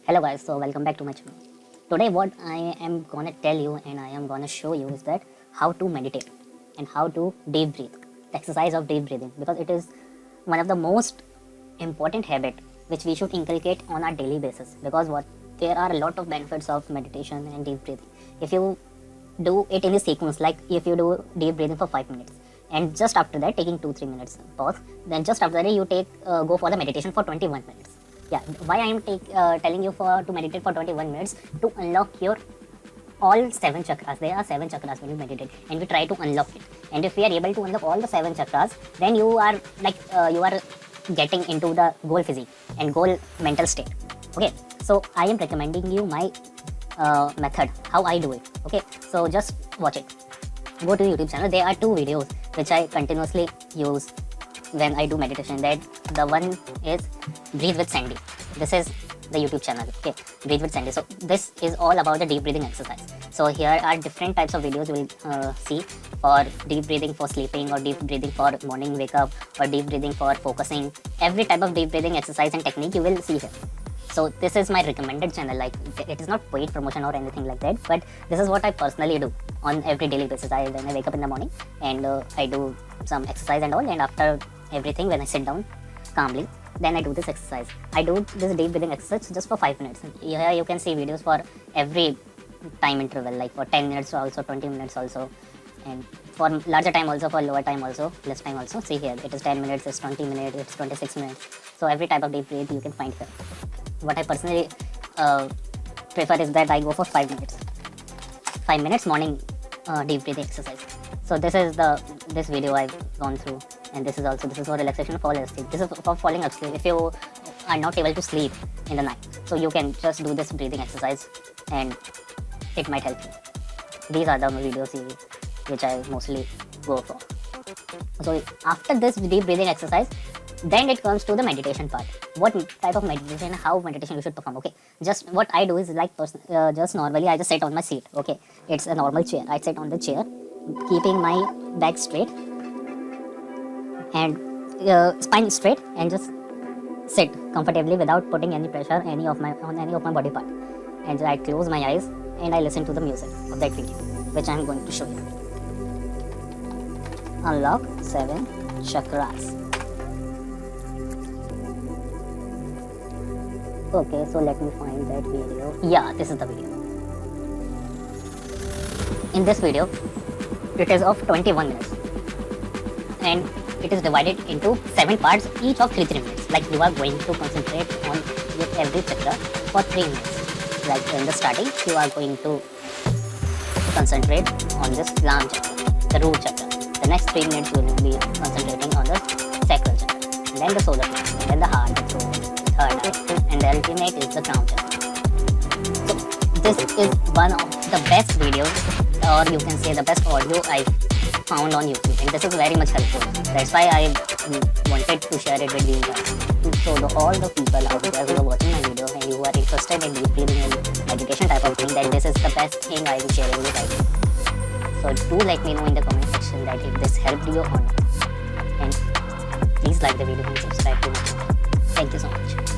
Hello guys, so welcome back to my channel. Today what I am gonna tell you and I am gonna show you is that how to meditate and how to deep breathe. The exercise of deep breathing, because it is one of the most important habit which we should inculcate on our daily basis, because there are a lot of benefits of meditation and deep breathing. If you do it in a sequence, like if you do deep breathing for 5 minutes and just after that taking 2-3 minutes pause, then just after that you go for the meditation for 21 minutes. Yeah, why I am telling you to meditate for 21 minutes? To unlock your all 7 chakras. There are 7 chakras when you meditate, and we try to unlock it. And if we are able to unlock all the 7 chakras, then you are getting into the goal physique and goal mental state. Okay, so I am recommending you my method, how I do it. Okay, so just watch it. Go to YouTube channel. There are 2 videos which I continuously use when I do meditation. That the one is Breathe with Sandy. This is the YouTube channel. Okay, Breathe with Sandy. So this is all about the deep breathing exercise. So here are different types of videos you will see for deep breathing for sleeping, or deep breathing for morning wake up, or deep breathing for focusing. Every type of deep breathing exercise and technique you will see here. So this is my recommended channel. Like, it is not paid promotion or anything like that, but this is what I personally do on every daily basis. When I wake up in the morning and I do some exercise and all, and after everything, when I sit down calmly, then I do this exercise. I do this deep breathing exercise just for 5 minutes. Here you can see videos for every time interval, like for 10 minutes also, 20 minutes also, and for larger time also, for lower time also, less time also. See here, it is 10 minutes, it's 20 minutes, it's 26 minutes. So every type of deep breath you can find here. What I personally prefer is that I go for 5 minutes. 5 minutes morning deep breathing exercise. So this is this video I've gone through, and this is for relaxation, fall asleep. This is for falling asleep. If you are not able to sleep in the night, so you can just do this breathing exercise and it might help you. These are the videos which I mostly go for. So after this deep breathing exercise, then it comes to the meditation part. What type of meditation, how meditation you should perform. Okay, just what I do is like just normally I just sit on my seat. Okay, it's a normal chair. I sit on the chair, keeping my back straight and spine straight, and just sit comfortably without putting any pressure on any of my body part. And I close my eyes and I listen to the music of that video, which I am going to show you. Unlock 7 chakras. Okay, so let me find that video. Yeah, this is the video. In this video, it is of 21 minutes, and it is divided into 7 parts, each of 3 minutes. Like, you are going to concentrate on with every chakra for 3 minutes. Like in the starting, you are going to concentrate on this Lam chakra, the root chakra. The next 3 minutes you will be concentrating on the sacral chakra, and then the solar chakra, and then the heart, the soul, third eye, and the ultimate is the crown chakra. So this is one of the best videos, or you can say the best audio I found on YouTube, and this is very much helpful. That's why I wanted to share it with you guys. So all the people out there who are watching my video and who are interested in deep breathing and meditation type of thing, that this is the best thing I am sharing with you. So do let me know in the comment section that if this helped you or not, and please like the video and subscribe to my channel. Thank you so much.